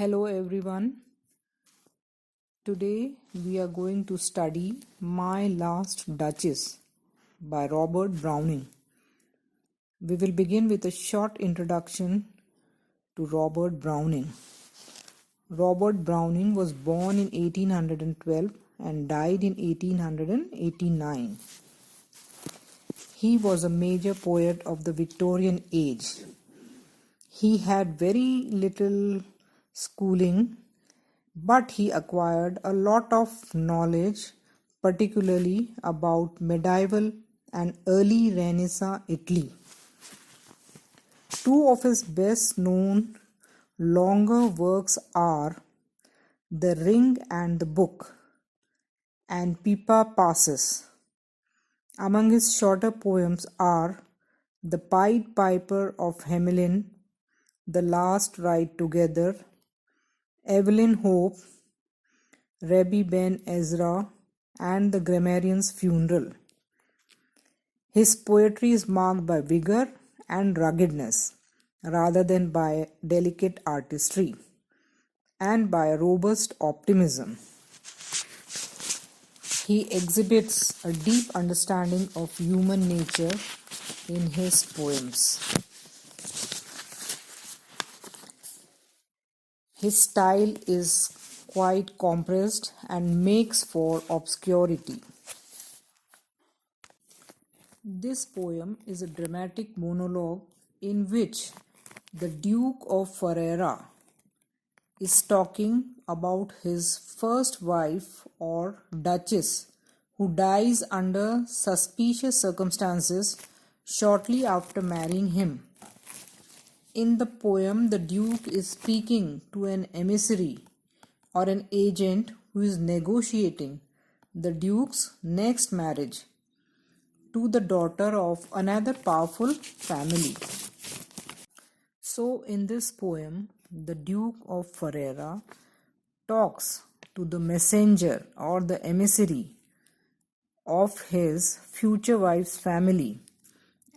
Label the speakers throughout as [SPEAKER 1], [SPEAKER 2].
[SPEAKER 1] Hello everyone. Today we are going to study My Last Duchess by Robert Browning. We will begin with a short introduction to Robert Browning. Robert Browning was born in 1812 and died in 1889. He was a major poet of the Victorian age. He had very little schooling, but he acquired a lot of knowledge, particularly about medieval and early Renaissance Italy. Two of his best known longer works are The Ring and the Book and Pippa Passes. Among his shorter poems are The Pied Piper of Hamelin, The Last Ride Together, Evelyn Hope, Rabbi Ben Ezra, and The Grammarian's Funeral. His poetry is marked by vigor and ruggedness rather than by delicate artistry and by a robust optimism. He exhibits a deep understanding of human nature in his poems. His style is quite compressed and makes for obscurity. This poem is a dramatic monologue in which the Duke of Ferrara is talking about his first wife or Duchess who dies under suspicious circumstances shortly after marrying him. In the poem, the Duke is speaking to an emissary or an agent who is negotiating the Duke's next marriage to the daughter of another powerful family. So, in this poem, the Duke of Ferrara talks to the messenger or the emissary of his future wife's family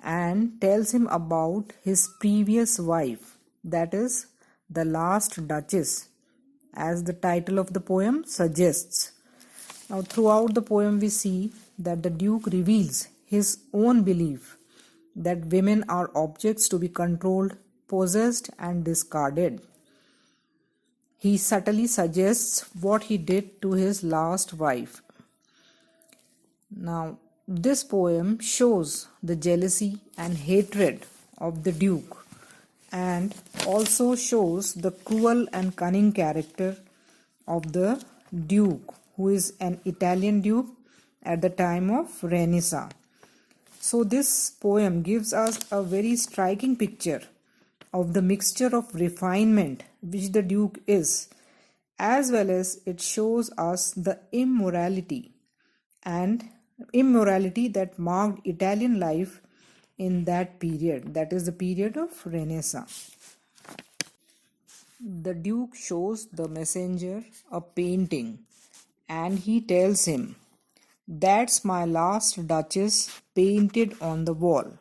[SPEAKER 1] and tells him about his previous wife, that is, the last Duchess, as the title of the poem suggests. Now, throughout the poem, we see that the Duke reveals his own belief that women are objects to be controlled, possessed, and discarded. He subtly suggests what he did to his last wife. Now, this poem shows the jealousy and hatred of the Duke and also shows the cruel and cunning character of the Duke, who is an Italian Duke at the time of Renaissance. So this poem gives us a very striking picture of the mixture of refinement which the Duke is, as well as it shows us the immorality that marked Italian life in that period, that is the period of Renaissance. The Duke shows the messenger a painting and he tells him, "That's my last Duchess painted on the wall."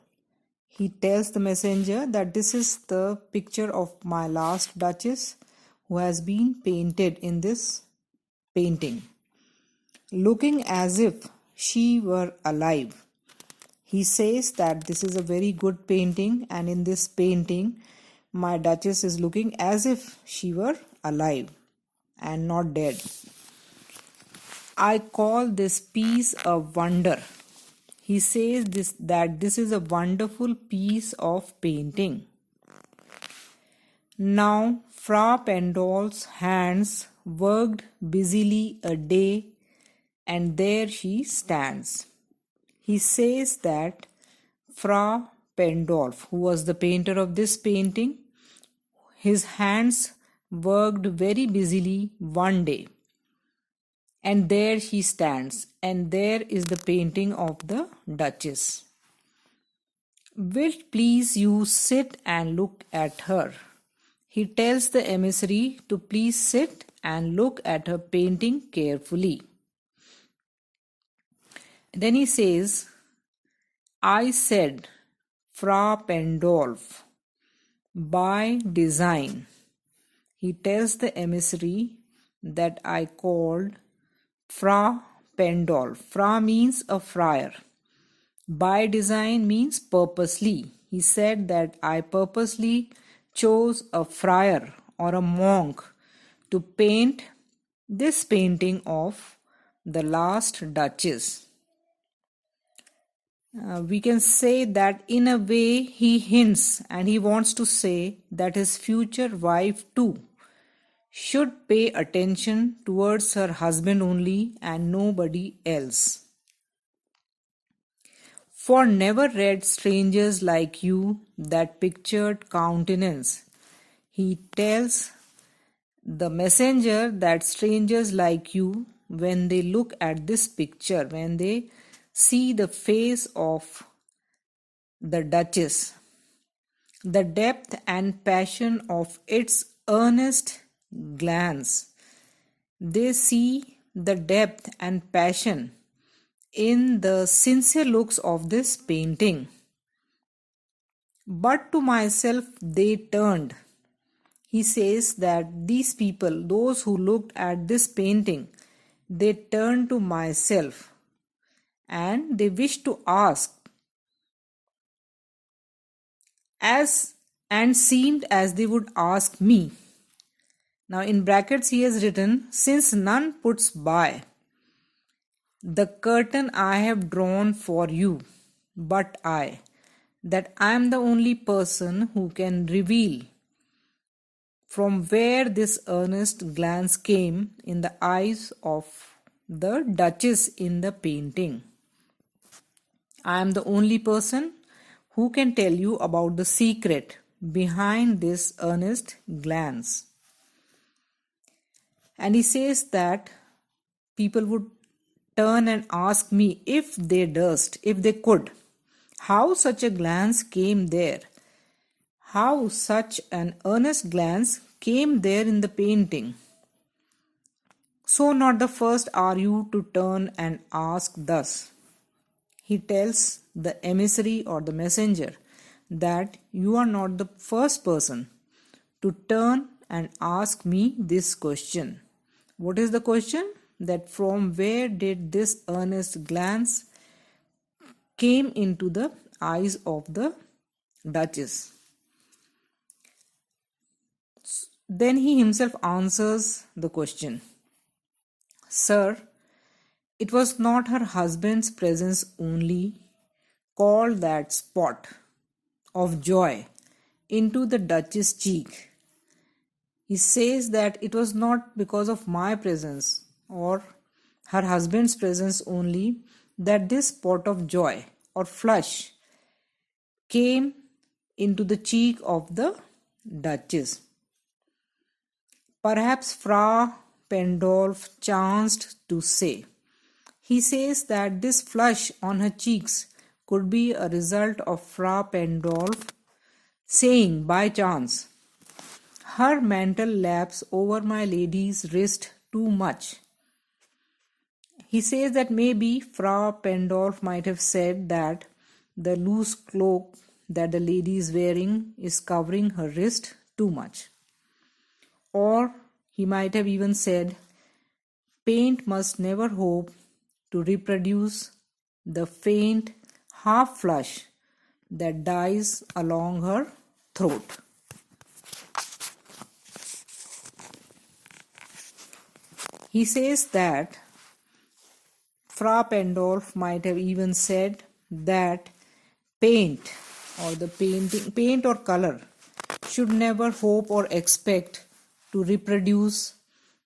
[SPEAKER 1] He tells the messenger that this is the picture of my last Duchess who has been painted in this painting, looking as if she were alive. He says that this is a very good painting, and in this painting, my Duchess is looking as if she were alive and not dead. I call this piece a wonder. He says that this is a wonderful piece of painting. Now, Fra Pendol's hands worked busily a day, and there she stands. He says that Fra Pendolf, who was the painter of this painting, his hands worked very busily one day. And there she stands, and there is the painting of the Duchess. "Wilt please you sit and look at her?" He tells the emissary to please sit and look at her painting carefully. Then he says, "I said, Fra Pendolf, by design." he tells the emissary that I called Fra Pendolf. Fra means a friar. By design means purposely. He said that I purposely chose a friar or a monk to paint this painting of the last Duchess. We can say that in a way he hints and he wants to say that his future wife too should pay attention towards her husband only and nobody else. For never read strangers like you that pictured countenance. He tells the messenger that strangers like you, when they look at this picture, when they see the face of the Duchess, the depth and passion of its earnest glance, they see the depth and passion in the sincere looks of this painting. But to myself they turned. He says that these people, those who looked at this painting, they turned to myself and they wished to ask, as and seemed as they would ask me. Now in brackets he has written, since none puts by the curtain I have drawn for you, but I, that I am the only person who can reveal from where this earnest glance came in the eyes of the Duchess in the painting. I am the only person who can tell you about the secret behind this earnest glance. And he says that people would turn and ask me if they durst, if they could, how such a glance came there, how such an earnest glance came there in the painting. So not the first are you to turn and ask thus. He tells the emissary or the messenger that you are not the first person to turn and ask me this question. What is the question? That from where did this earnest glance came into the eyes of the Duchess? Then he himself answers the question. Sir, it was not her husband's presence only called that spot of joy into the Duchess' cheek. He says that it was not because of my presence or her husband's presence only that this spot of joy or flush came into the cheek of the Duchess. Perhaps Fra Pendolf chanced to say. He says that this flush on her cheeks could be a result of Fra Pendolf saying by chance, her mantle laps over my lady's wrist too much. He says that maybe Fra Pendolf might have said that the loose cloak that the lady is wearing is covering her wrist too much. Or he might have even said, paint must never hope to reproduce the faint half flush that dies along her throat. He says that Fra Pendolf might have even said that paint or color should never hope or expect to reproduce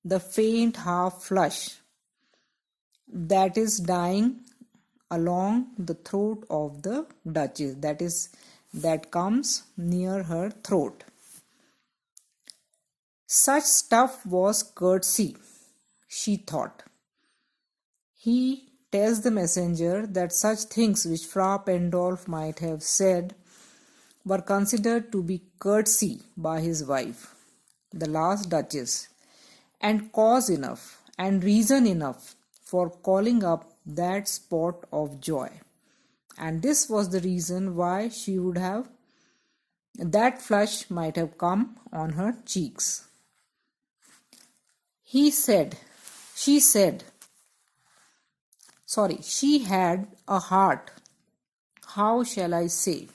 [SPEAKER 1] the faint half flush that is dying along the throat of the Duchess, that comes near her throat. Such stuff was courtesy, she thought. He tells the messenger that such things which Fra Pendolf might have said were considered to be courtesy by his wife, the last Duchess, and cause enough and reason enough for calling up that spot of joy. And this was the reason why that flush might have come on her cheeks. He said, she said, she had a heart. How shall I say?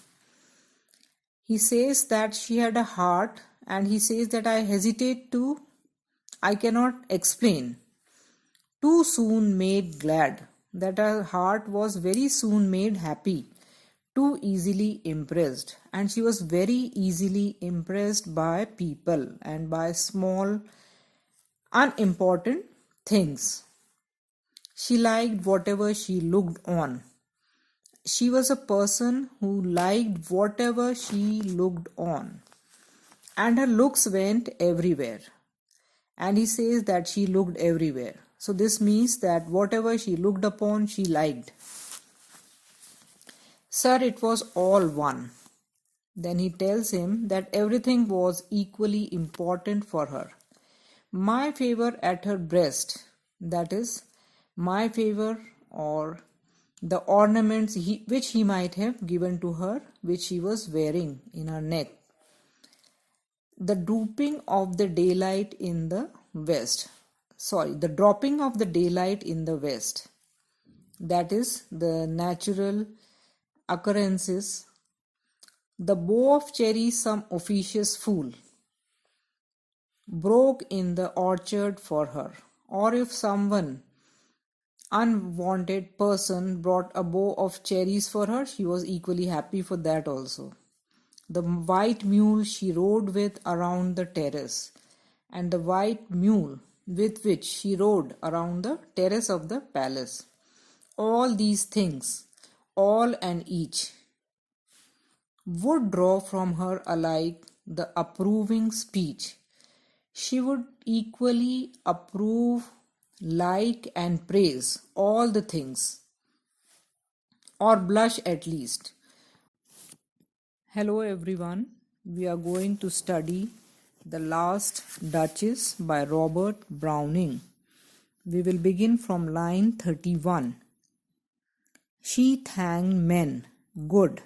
[SPEAKER 1] He says that she had a heart, and he says that I cannot explain. Too soon made glad, that her heart was very soon made happy, too easily impressed, and she was very easily impressed by people and by small, unimportant things. She liked whatever she looked on. She was a person who liked whatever she looked on, and her looks went everywhere. And he says that she looked everywhere. So this means that whatever she looked upon, she liked. Sir, it was all one. Then he tells him that everything was equally important for her. My favor at her breast, that is, my favor or the ornaments which he might have given to her, which she was wearing in her neck. The drooping of the daylight in the west. The dropping of the daylight in the west. That is the natural occurrences. The bough of cherries some officious fool broke in the orchard for her. Or if someone unwanted person brought a bough of cherries for her, she was equally happy for that also. The white mule she rode with around the terrace, and the white mule with which she rode around the terrace of the palace. All these things, all and each, would draw from her alike the approving speech. She would equally approve, like, and praise all the things, or blush at least. Hello everyone, we are going to study The Last Duchess by Robert Browning. We will begin from line 31. She thanked men. Good.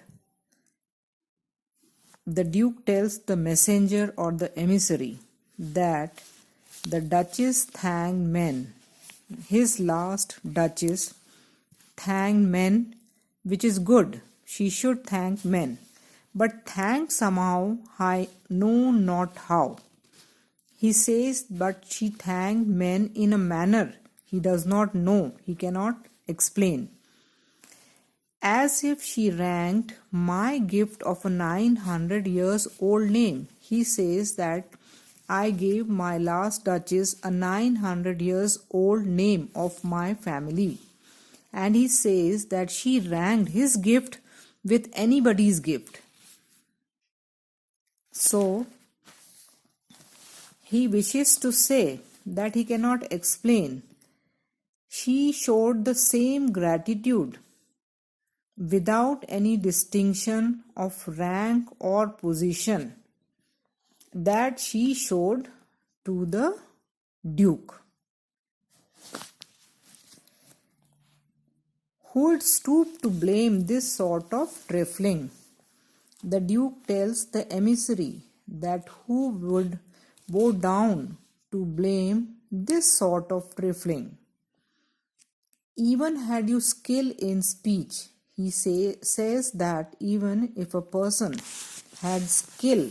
[SPEAKER 1] The Duke tells the messenger or the emissary that the Duchess thanked men. His last Duchess thanked men, which is good. She should thank men. But thank somehow, I know not how. He says, but she thanked men in a manner he does not know, he cannot explain. As if she ranked my gift of a 900 years old name. He says that I gave my last Duchess a 900 years old name of my family. And he says that she ranked his gift with anybody's gift. So, he wishes to say that he cannot explain. She showed the same gratitude without any distinction of rank or position that she showed to the Duke. Who would stoop to blame this sort of trifling? The Duke tells the emissary that who would bow down to blame this sort of trifling. Even had you skill in speech, he says that even if a person had skill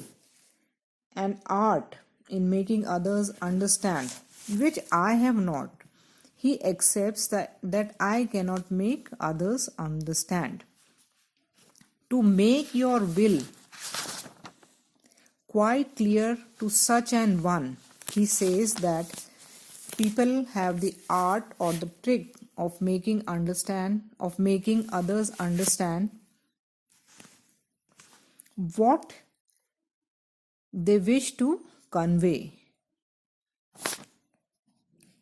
[SPEAKER 1] and art in making others understand, which I have not, he accepts that I cannot make others understand. To make your will quite clear to such an one, he says that people have the art or the trick of making others understand what they wish to convey.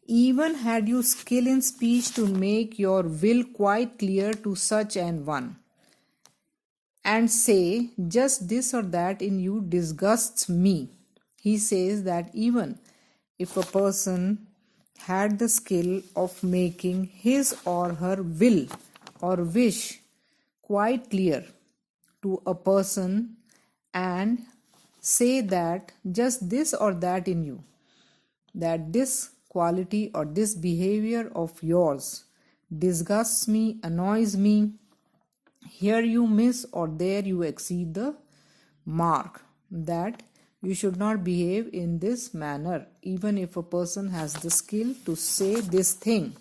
[SPEAKER 1] Even had you skill in speech to make your will quite clear to such an one, and say just this or that in you disgusts me. He says that even if a person had the skill of making his or her will or wish quite clear to a person and say that just this or that in you, that this quality or this behavior of yours disgusts me, annoys me. Here you miss or there you exceed the mark. That you should not behave in this manner, even if a person has the skill to say this thing.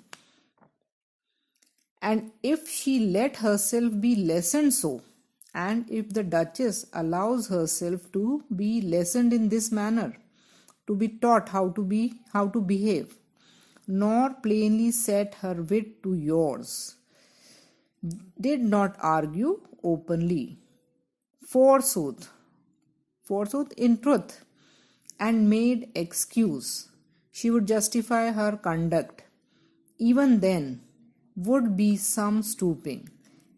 [SPEAKER 1] And if she let herself be lessoned so, and if the Duchess allows herself to be lessoned in this manner, to be taught how to behave, nor plainly set her wit to yours, did not argue openly, forsooth, in truth, and made excuse, she would justify her conduct. Even then, would be some stooping.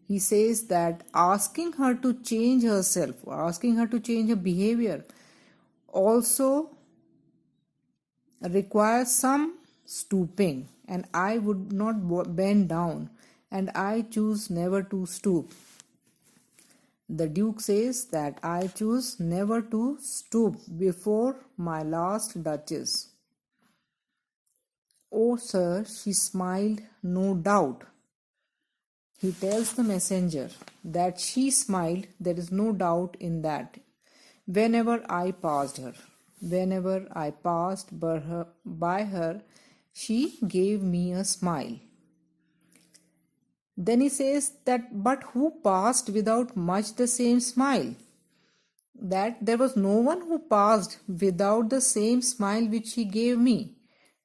[SPEAKER 1] He says that asking her to change herself, asking her to change her behavior, also requires some stooping, and I would not bend down, and I choose never to stoop. The Duke says that I choose never to stoop before my last Duchess. Oh, sir, she smiled, no doubt. He tells the messenger that she smiled, there is no doubt in that. Whenever I passed by her, she gave me a smile. Then he says that, but who passed without much the same smile? That there was no one who passed without the same smile which she gave me.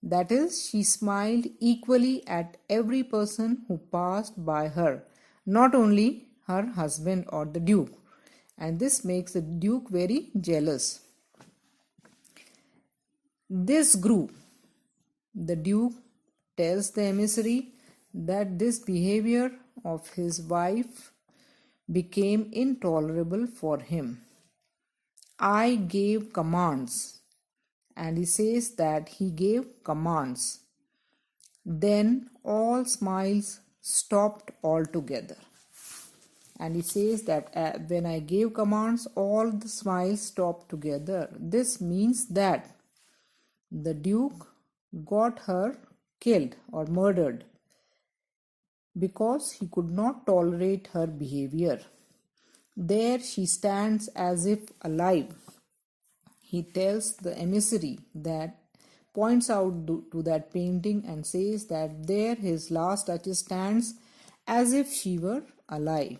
[SPEAKER 1] That is, she smiled equally at every person who passed by her, not only her husband or the Duke. And this makes the Duke very jealous. This grew. The Duke tells the emissary that this behavior of his wife became intolerable for him. I gave commands. And he says that he gave commands. Then all smiles stopped altogether. And he says that when I gave commands, all the smiles stopped together. This means that the Duke got her killed or murdered because he could not tolerate her behavior. There she stands as if alive. He tells the emissary that, points out to that painting and says that there his last Duchess stands as if she were alive.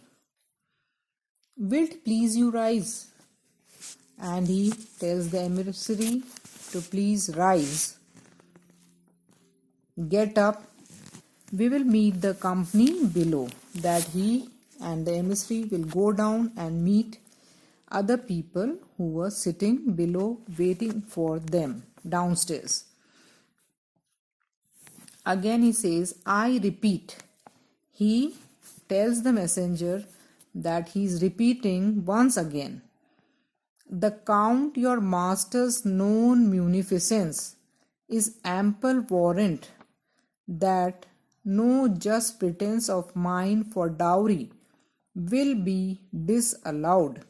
[SPEAKER 1] Wilt please you rise? And he tells the emissary to please rise. Get up. We will meet the company below. That he and the emissary will go down and meet other people who were sitting below waiting for them downstairs. Again he says, I repeat. He tells the messenger that he is repeating once again. The Count your master's known munificence is ample warrant that no just pretence of mine for dowry will be disallowed.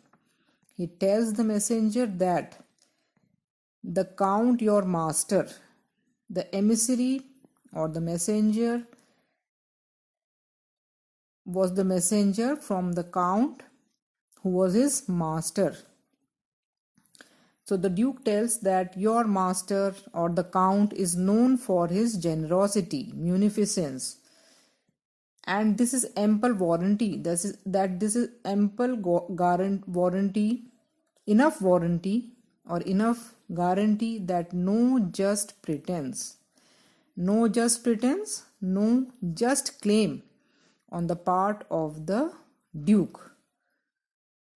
[SPEAKER 1] He tells the messenger that the Count your master, the emissary or the messenger, was the messenger from the Count who was his master. So the Duke tells that your master or the Count is known for his generosity, munificence, and this is ample warranty. This is ample warranty, enough warranty or enough guarantee that no just pretense, no just claim on the part of the Duke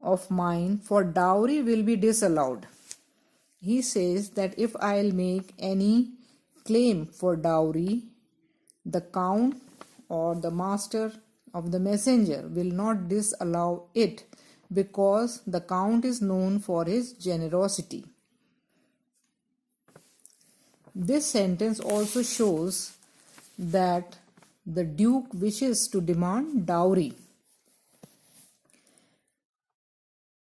[SPEAKER 1] of mine for dowry will be disallowed. He says that if I'll make any claim for dowry, the Count or the master of the messenger will not disallow it because the Count is known for his generosity. This sentence also shows that the Duke wishes to demand dowry.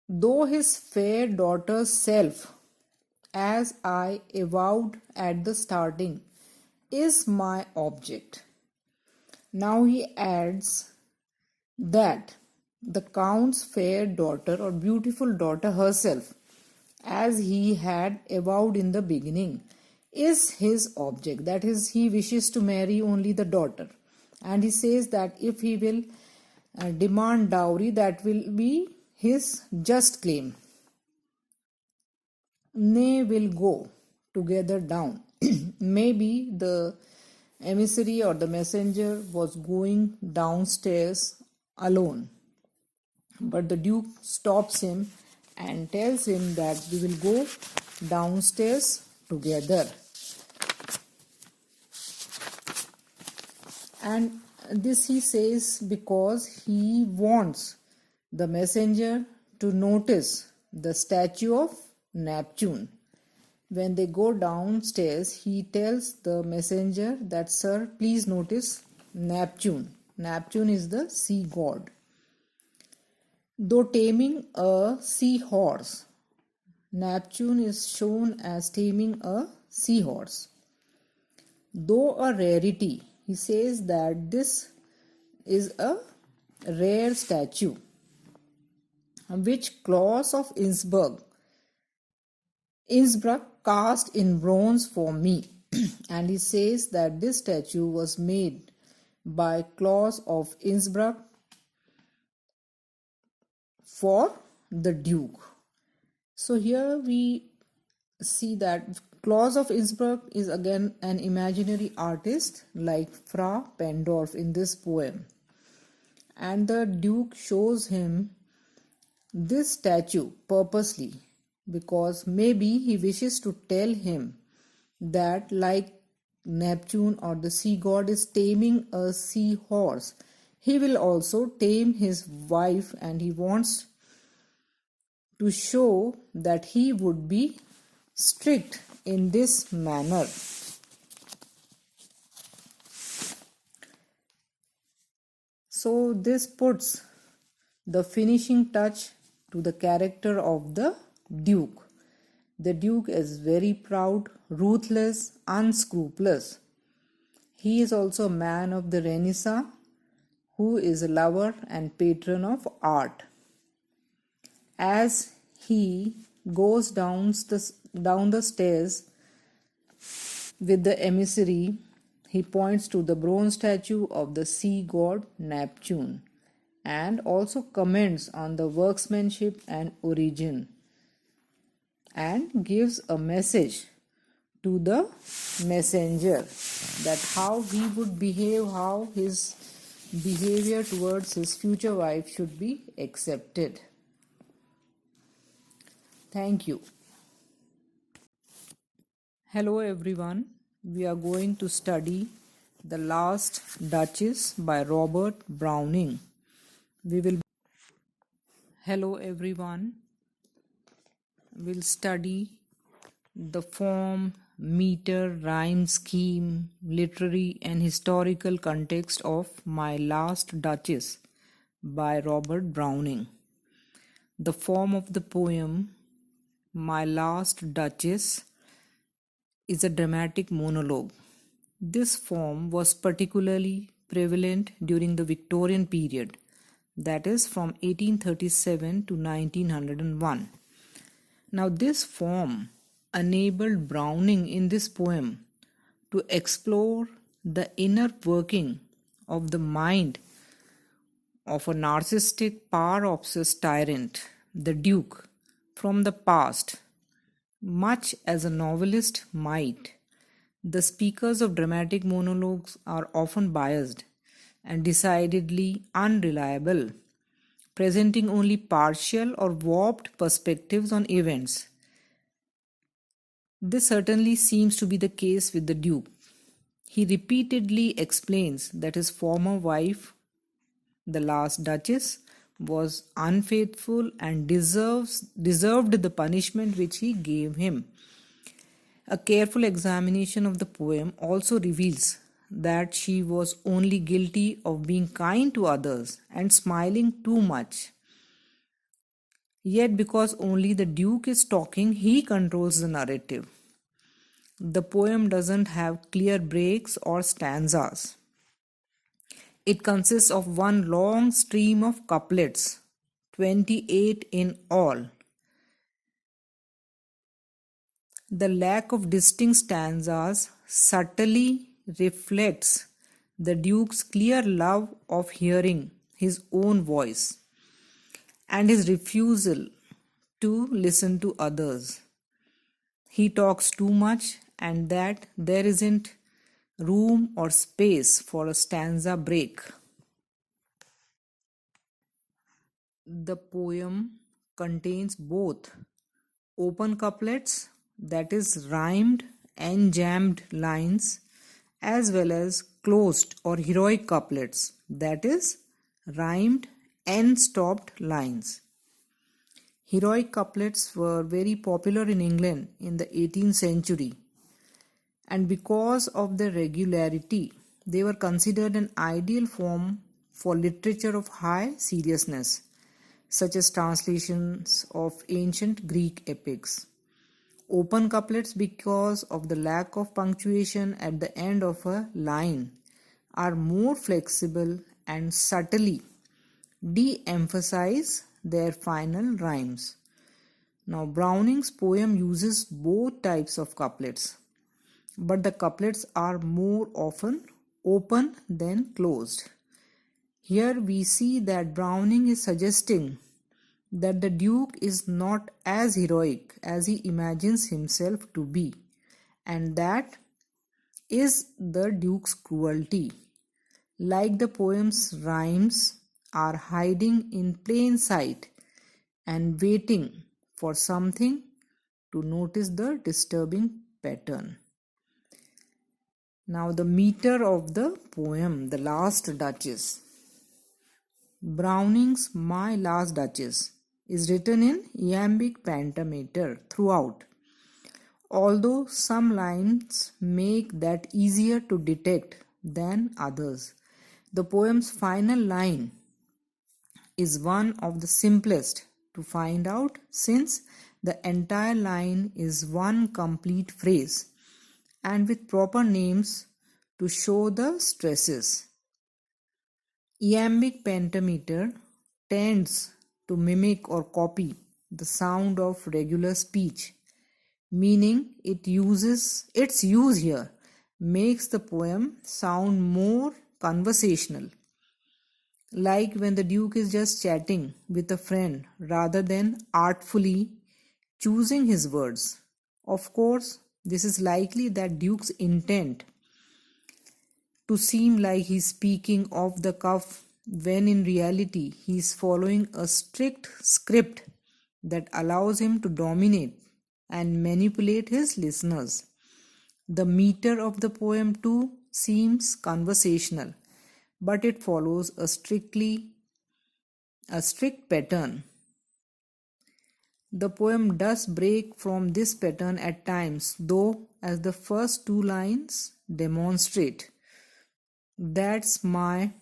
[SPEAKER 1] Though his fair daughter's self, as I avowed at the starting, is my object. Now he adds that the Count's fair daughter or beautiful daughter herself, as he had avowed in the beginning, is his object. That is, he wishes to marry only the daughter. And he says that if he will demand dowry, that will be his just claim. They will go together down. Maybe the emissary or the messenger was going downstairs alone, but the Duke stops him and tells him that we will go downstairs together. And this he says because he wants the messenger to notice the statue of Neptune. When they go downstairs, he tells the messenger that, "Sir, please notice Neptune." Neptune is the sea god. Though taming a seahorse, Neptune is shown as taming a seahorse. Though a rarity, he says that this is a rare statue, which Claus of Innsbruck cast in bronze for me. And he says that this statue was made by Claus of Innsbruck for the Duke. So here we see that Claus of Innsbruck is again an imaginary artist like Fra Pendorf in this poem. And the Duke shows him this statue purposely because maybe he wishes to tell him that, like Neptune or the sea god is taming a seahorse, he will also tame his wife, and he wants to show that he would be strict in this manner. So this puts the finishing touch to the character of the Duke. The Duke is very proud, ruthless, unscrupulous. He is also a man of the Renaissance who is a lover and patron of art. As he goes down the stairs with the emissary, he points to the bronze statue of the sea god Neptune and also comments on the workmanship and origin, and gives a message to the messenger that how he would behave, how his behavior towards his future wife should be accepted. Thank you. Hello everyone. We are going to study The Last Duchess by Robert Browning. Hello everyone. We'll study the form, meter, rhyme scheme, literary and historical context of My Last Duchess by Robert Browning. The form of the poem My Last Duchess is a dramatic monologue. This form was particularly prevalent during the Victorian period, that is from 1837 to 1901. Now this form enabled Browning in this poem to explore the inner working of the mind of a narcissistic, power-obsessed tyrant, the Duke, from the past. Much as a novelist might, the speakers of dramatic monologues are often biased and decidedly unreliable, presenting only partial or warped perspectives on events. This certainly seems to be the case with the Duke. He repeatedly explains that his former wife, the last Duchess, was unfaithful and deserved the punishment which he gave him. A careful examination of the poem also reveals that she was only guilty of being kind to others and smiling too much. Yet because only the Duke is talking, he controls the narrative. The poem doesn't have clear breaks or stanzas. It consists of one long stream of couplets, 28 in all. The lack of distinct stanzas subtly reflects the Duke's clear love of hearing his own voice and his refusal to listen to others. He talks too much, and that there isn't room or space for a stanza break. The poem contains both open couplets, that is, rhymed and jammed lines, as well as closed or heroic couplets, that is, rhymed and stopped lines. Heroic couplets were very popular in England in the 18th century, and because of their regularity, they were considered an ideal form for literature of high seriousness, such as translations of ancient Greek epics. Open couplets, because of the lack of punctuation at the end of a line, are more flexible and subtly de emphasize their final rhymes. Now, Browning's poem uses both types of couplets, but the couplets are more often open than closed. Here we see that Browning is suggesting that the Duke is not as heroic as he imagines himself to be, and that is the Duke's cruelty. Like the poem's rhymes are hiding in plain sight and waiting for something to notice the disturbing pattern. Now, the meter of the poem, The Last Duchess. Browning's My Last Duchess is written in iambic pentameter throughout, although some lines make that easier to detect than others. The poem's final line is one of the simplest to find out, since the entire line is one complete phrase and with proper names to show the stresses. Iambic pentameter tends to mimic or copy the sound of regular speech, meaning its use here makes the poem sound more conversational, like when the Duke is just chatting with a friend rather than artfully choosing his words. Of course, this is likely that Duke's intent to seem like he's speaking off the cuff when in reality he is following a strict script that allows him to dominate and manipulate his listeners. The meter of the poem too seems conversational, but it follows a strict pattern. The poem does break from this pattern at times, though, as the first two lines demonstrate. That's my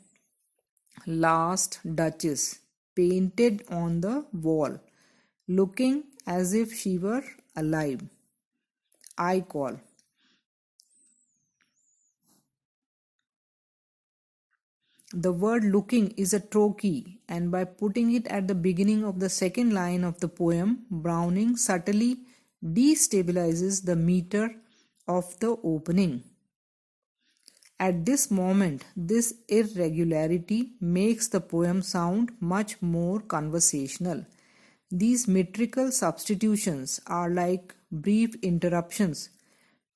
[SPEAKER 1] last Duchess, painted on the wall, looking as if she were alive. I call. The word looking is a trochee, and by putting it at the beginning of the second line of the poem, Browning subtly destabilizes the meter of the opening. At this moment, this irregularity makes the poem sound much more conversational. These metrical substitutions are like brief interruptions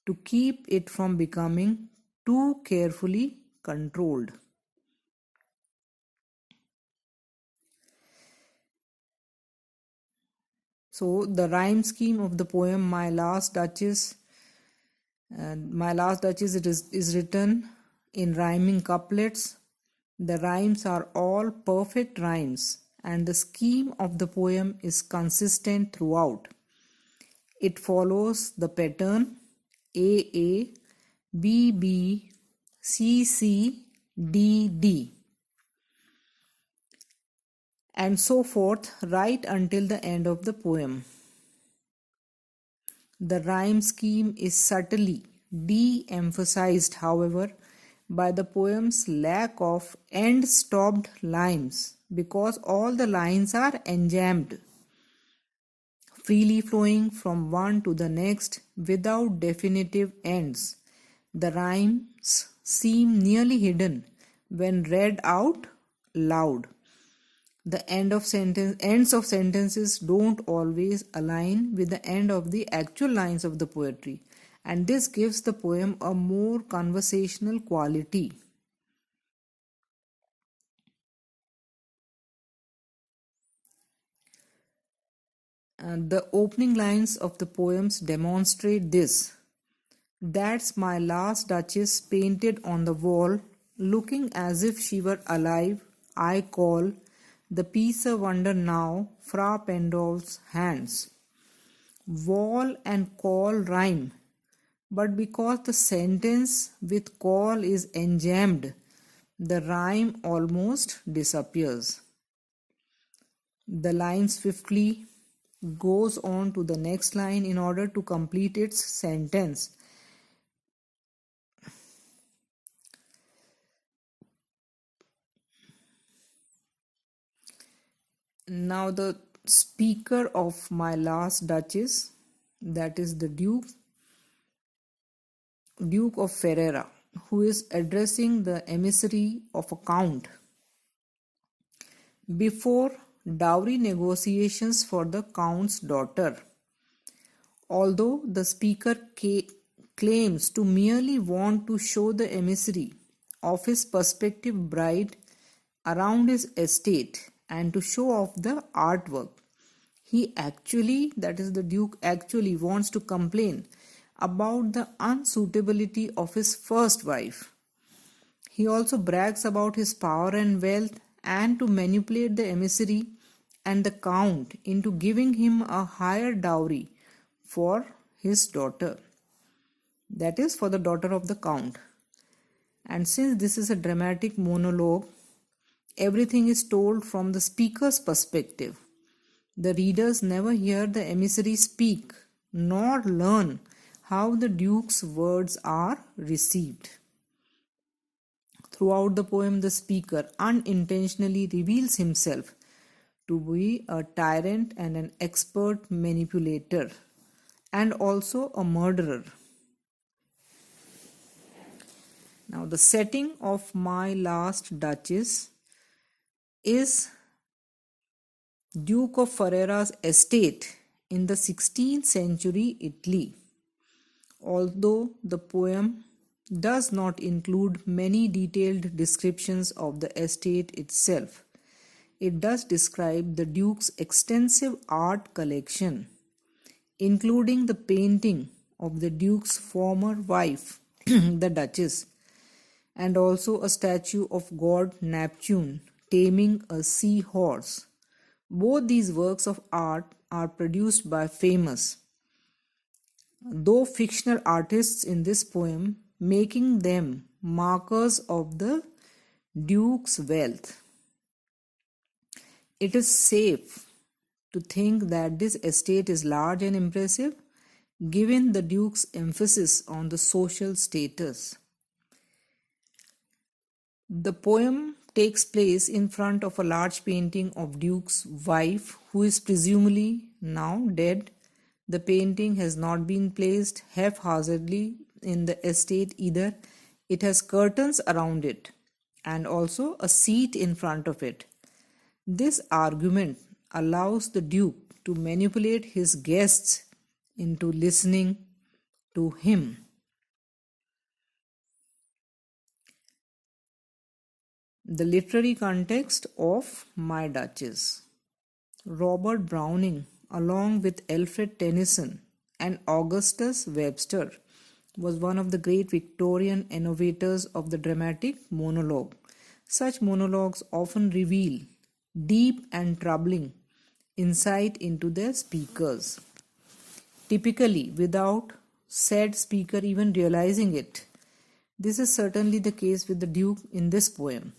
[SPEAKER 1] to keep it from becoming too carefully controlled. So, the rhyme scheme of the poem My Last Duchess is written in rhyming couplets. The rhymes are all perfect rhymes, and the scheme of the poem is consistent throughout. It follows the pattern AA, BB, CC, DD, and so forth right until the end of the poem. The rhyme scheme is subtly de emphasized, however, by the poem's lack of end stopped lines because all the lines are enjambed, freely flowing from one to the next without definitive ends. The rhymes seem nearly hidden when read out loud. The ends of sentences don't always align with the end of the actual lines of the poetry, and this gives the poem a more conversational quality. And the opening lines of the poems demonstrate this. That's my last Duchess painted on the wall, looking as if she were alive. I call the piece a wonder now, Fra Pendol's hands. Wall and call rhyme, but because the sentence with call is enjambed, the rhyme almost disappears. The line swiftly goes on to the next line in order to complete its sentence. Now, the speaker of my last Duchess, that is the Duke of Ferrara, who is addressing the emissary of a count before dowry negotiations for the count's daughter. Although the speaker claims to merely want to show the emissary of his prospective bride around his estate and to show off the artwork, he actually, that is the Duke, actually wants to complain about the unsuitability of his first wife. He also brags about his power and wealth and to manipulate the emissary and the count into giving him a higher dowry for his daughter, that is, for the daughter of the count. And since this is a dramatic monologue, everything is told from the speaker's perspective. The readers never hear the emissary speak nor learn how the Duke's words are received. Throughout the poem, the speaker unintentionally reveals himself to be a tyrant and an expert manipulator, and also a murderer. Now, the setting of my last Duchess is Duke of Ferrara's estate in the 16th century Italy. Although the poem does not include many detailed descriptions of the estate itself, it does describe the Duke's extensive art collection, including the painting of the Duke's former wife, the Duchess, and also a statue of god Neptune taming a seahorse. Both these works of art are produced by famous, though fictional artists in this poem, making them markers of the Duke's wealth. It is safe to think that this estate is large and impressive, given the Duke's emphasis on the social status. The poem takes place in front of a large painting of Duke's wife, who is presumably now dead. The painting has not been placed haphazardly in the estate either. It has curtains around it and also a seat in front of it. This argument allows the Duke to manipulate his guests into listening to him. The literary context of My Duchess. Robert Browning, along with Alfred Tennyson and Augustus Webster, was one of the great Victorian innovators of the dramatic monologue. Such monologues often reveal deep and troubling insight into their speakers, typically without said speaker even realizing it. This is certainly the case with the Duke in this poem,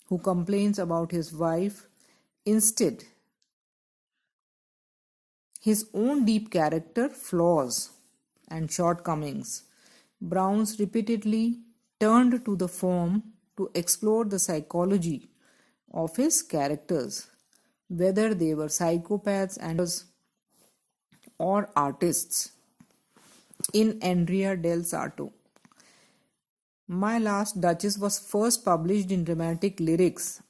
[SPEAKER 1] who complains about his wife. Instead, his own deep character flaws and shortcomings, Browns repeatedly turned to the form to explore the psychology of his characters, whether they were psychopaths and or artists. In Andrea del Sarto, My Last Duchess was first published in Dramatic Lyrics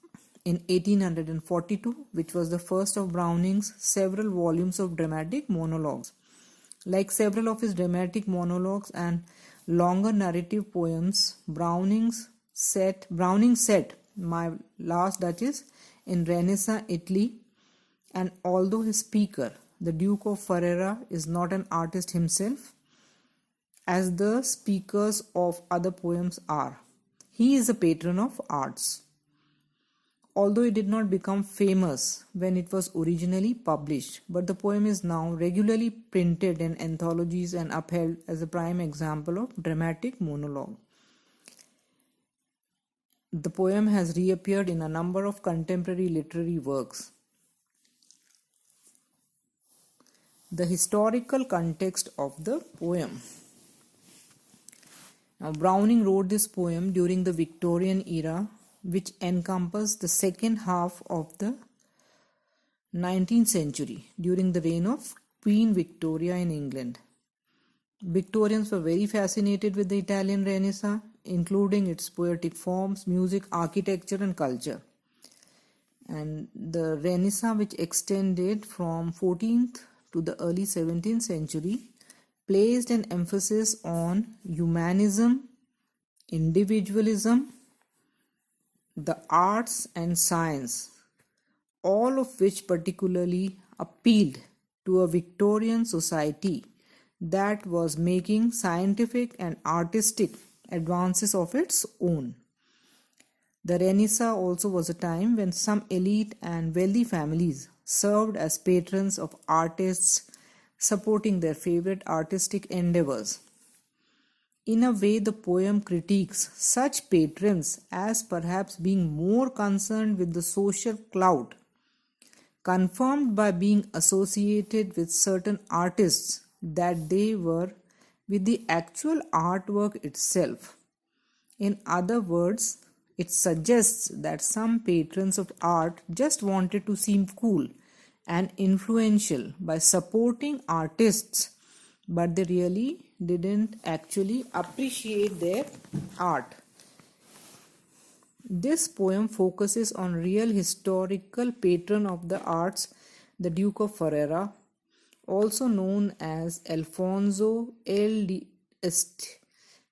[SPEAKER 1] in 1842, which was the first of Browning's several volumes of dramatic monologues. Like several of his dramatic monologues and longer narrative poems, Browning set My Last Duchess in Renaissance Italy, and although his speaker, the Duke of Ferrara, is not an artist himself, as the speakers of other poems are, he is a patron of arts. Although it did not become famous when it was originally published, but the poem is now regularly printed in anthologies and upheld as a prime example of dramatic monologue. The poem has reappeared in a number of contemporary literary works. The historical context of the poem. Now, Browning wrote this poem during the Victorian era, which encompassed the second half of the 19th century, during the reign of Queen Victoria in England. Victorians were very fascinated with the Italian Renaissance, including its poetic forms, music, architecture, and culture. And the Renaissance, which extended from 14th to the early 17th century, placed an emphasis on humanism, individualism, the arts and science, all of which particularly appealed to a Victorian society that was making scientific and artistic advances of its own. The Renaissance also was a time when some elite and wealthy families served as patrons of artists, supporting their favorite artistic endeavors. In a way, the poem critiques such patrons as perhaps being more concerned with the social clout confirmed by being associated with certain artists that they were with the actual artwork itself. In other words, it suggests that some patrons of art just wanted to seem cool and influential by supporting artists, but they really didn't actually appreciate their art. This poem focuses on real historical patron of the arts, the Duke of Ferrara, also known as Alfonso d'Este.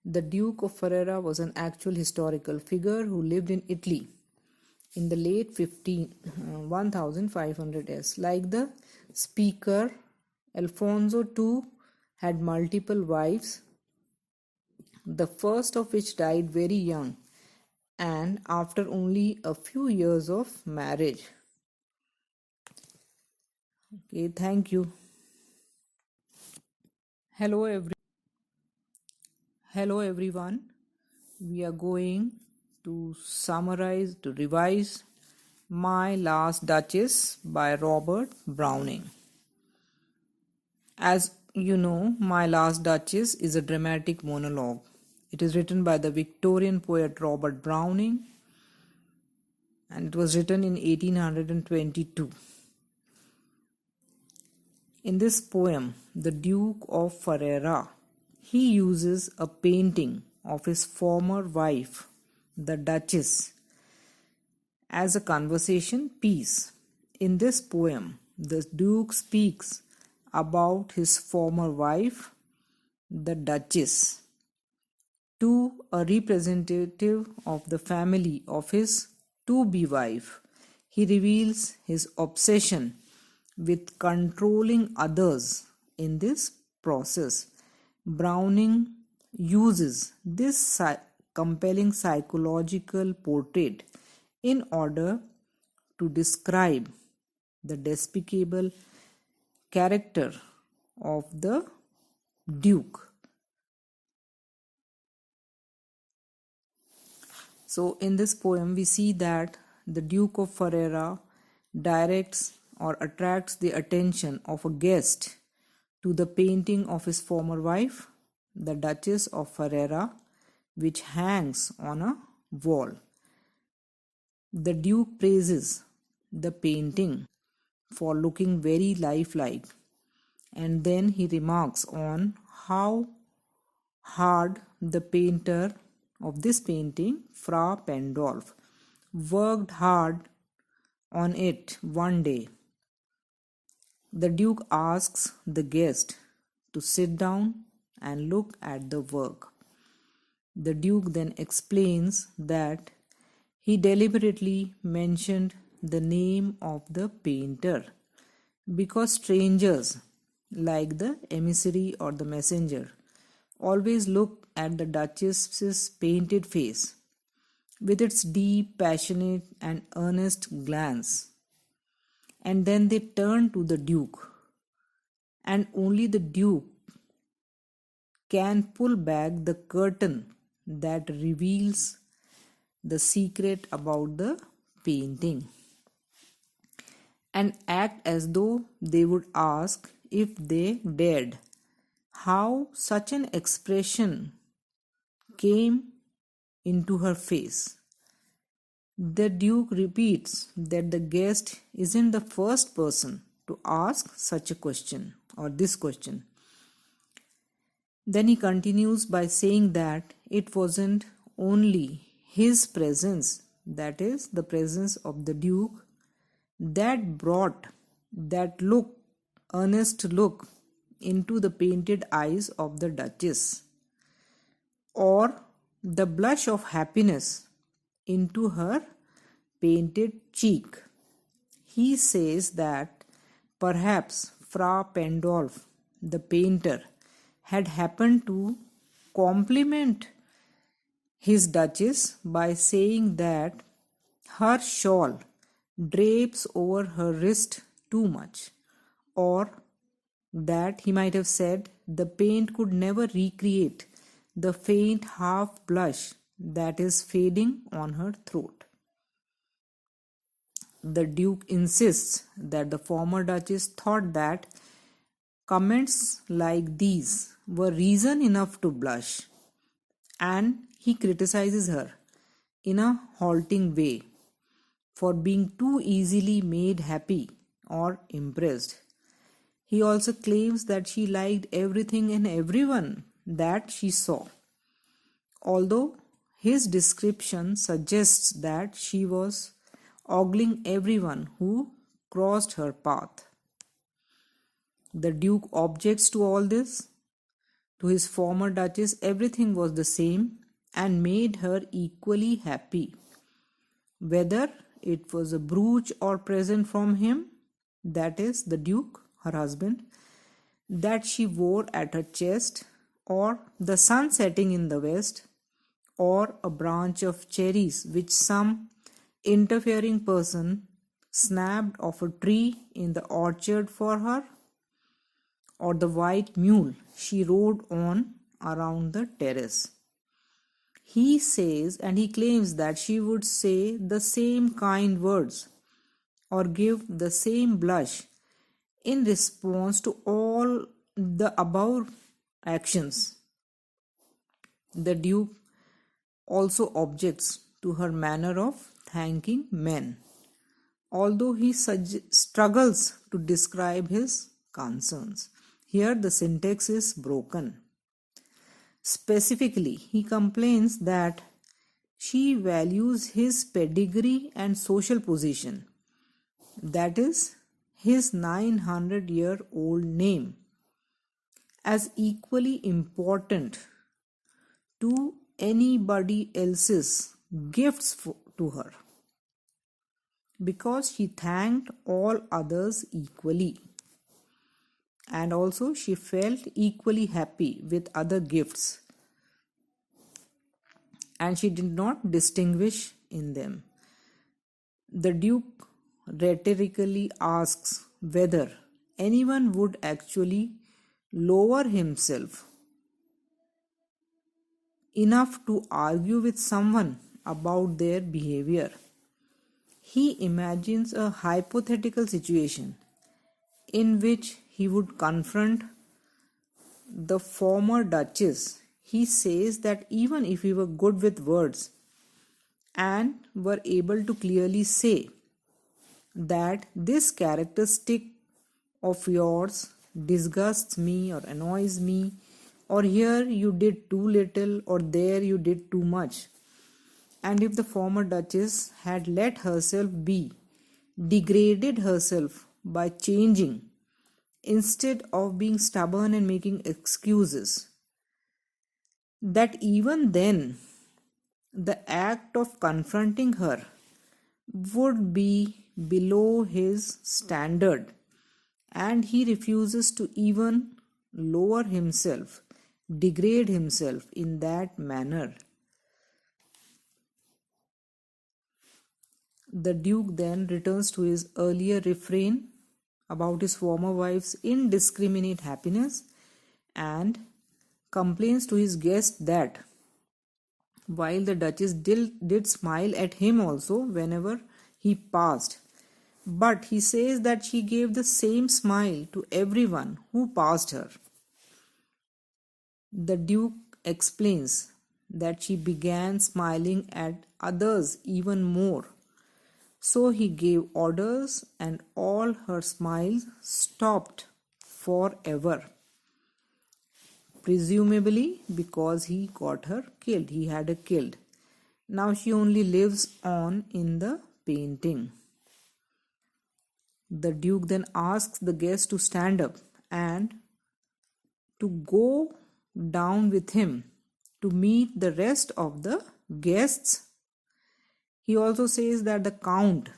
[SPEAKER 1] The Duke of Ferrara was an actual historical figure who lived in Italy in the late 1500s. Like the speaker, Alfonso too had multiple wives, the first of which died very young and after only a few years of marriage. Okay, thank you. Hello everyone. We are going to revise My Last Duchess by Robert Browning. As you know, My Last Duchess is a dramatic monologue. It is written by the Victorian poet Robert Browning, and it was written in 1822. In this poem, the Duke of Ferrara, he uses a painting of his former wife, the Duchess, as a conversation piece. In this poem, the Duke speaks about his former wife, the Duchess, to a representative of the family of his to-be wife. He reveals his obsession with controlling others in this process. Browning uses this compelling psychological portrait in order to describe the despicable character of the Duke. So in this poem, we see that the Duke of Ferrara directs or attracts the attention of a guest to the painting of his former wife, the Duchess of Ferrara, which hangs on a wall. The Duke praises the painting for looking very lifelike, and then he remarks on how hard the painter of this painting, Fra Pendolf, worked hard on it one day. The Duke asks the guest to sit down and look at the work. The Duke then explains that he deliberately mentioned the name of the painter because strangers, like the emissary or the messenger, always look at the Duchess's painted face with its deep, passionate, and earnest glance. And then they turn to the Duke, and only the Duke can pull back the curtain that reveals the secret about the painting and act as though they would ask, if they dared, how such an expression came into her face. The Duke repeats that the guest isn't the first person to ask such a question or this question. Then he continues by saying that it wasn't only his presence, that is, the presence of the Duke, that brought that look, earnest look, into the painted eyes of the Duchess, or the blush of happiness into her painted cheek. He says that perhaps Fra Pendolf, the painter, had happened to compliment his Duchess by saying that her shawl drapes over her wrist too much, or that he might have said the paint could never recreate the faint half blush that is fading on her throat. The Duke insists that the former Duchess thought that comments like these were reason enough to blush, and he criticizes her in a halting way for being too easily made happy or impressed. He also claims that she liked everything and everyone that she saw, although his description suggests that she was ogling everyone who crossed her path. The Duke objects to all this. To his former Duchess, everything was the same and made her equally happy. Whether it was a brooch or present from him, that is, the Duke, her husband, that she wore at her chest, or the sun setting in the west, or a branch of cherries which some interfering person snapped off a tree in the orchard for her, or the white mule she rode on around the terrace. He says and he claims that she would say the same kind words or give the same blush in response to all the above actions. The Duke also objects to her manner of thanking men, although he struggles to describe his concerns. Here the syntax is broken. Specifically, he complains that she values his pedigree and social position, that is, his 900-year-old name, as equally important to anybody else's gifts to her, because she thanked all others equally. And also she felt equally happy with other gifts, and she did not distinguish in them. The Duke rhetorically asks whether anyone would actually lower himself enough to argue with someone about their behavior. He imagines a hypothetical situation in which he would confront the former Duchess, he says that even if we were good with words and were able to clearly say that this characteristic of yours disgusts me or annoys me, or here you did too little, or there you did too much. And if the former Duchess had let herself be, degraded herself by changing, instead of being stubborn and making excuses, that even then the act of confronting her would be below his standard, and he refuses to even lower himself, degrade himself in that manner. The Duke then returns to his earlier refrain about his former wife's indiscriminate happiness and complains to his guest that while the Duchess did smile at him also whenever he passed, but he says that she gave the same smile to everyone who passed her. The Duke explains that she began smiling at others even more. So he gave orders and all her smiles stopped forever. Presumably because he got her killed, he had her killed. Now she only lives on in the painting. The Duke then asks the guest to stand up and to go down with him to meet the rest of the guests. He also says that the Count,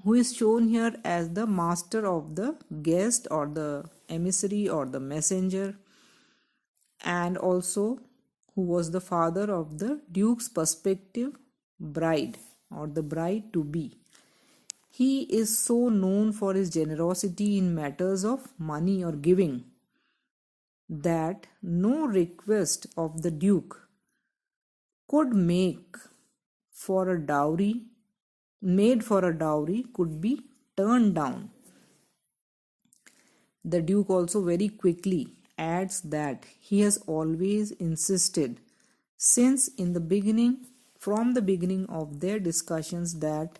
[SPEAKER 1] who is shown here as the master of the guest or the emissary or the messenger, and also who was the father of the Duke's prospective bride or the bride to be. He is so known for his generosity in matters of money or giving that no request of the Duke could make for a dowry made for a dowry could be turned down. The Duke also very quickly adds that he has always insisted from the beginning of their discussions, that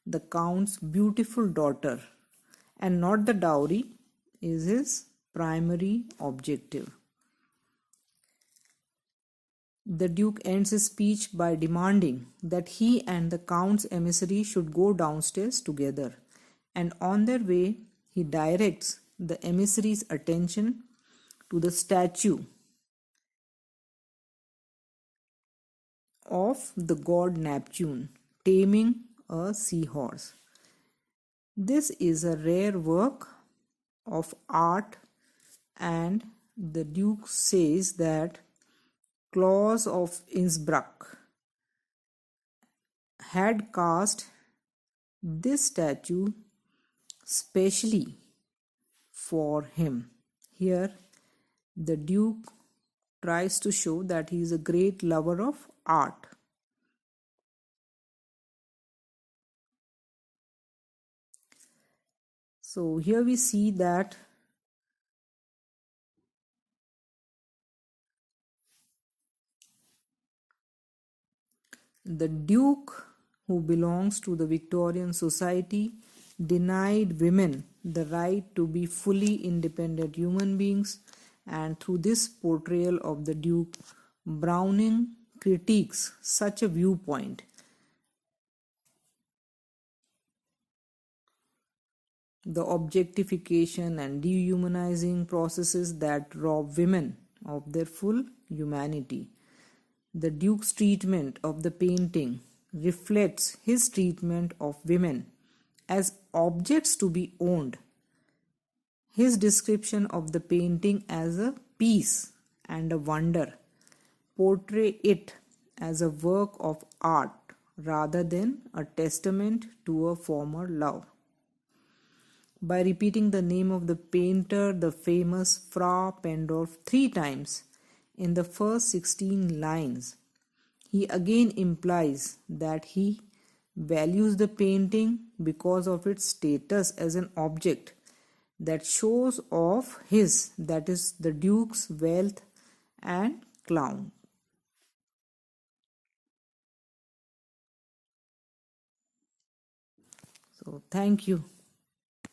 [SPEAKER 1] the Count's beautiful daughter and not the dowry is his primary objective. The Duke ends his speech by demanding that he and the Count's emissary should go downstairs together, and on their way he directs the emissary's attention to the statue of the god Neptune taming a seahorse. This is a rare work of art, and the Duke says that Claus of Innsbruck had cast this statue specially for him. Here, the Duke tries to show that he is a great lover of art. So here we see that the Duke, who belongs to the Victorian society, denied women the right to be fully independent human beings, and through this portrayal of the Duke, Browning critiques such a viewpoint. The objectification and dehumanizing processes that rob women of their full humanity. The Duke's treatment of the painting reflects his treatment of women as objects to be owned. His description of the painting as a piece and a wonder portray it as a work of art rather than a testament to a former love. By repeating the name of the painter, the famous Fra Pendorf, 3 times in the first 16 lines, he again implies that he values the painting because of its status as an object that shows off his, that is the Duke's, wealth and crown. So thank you.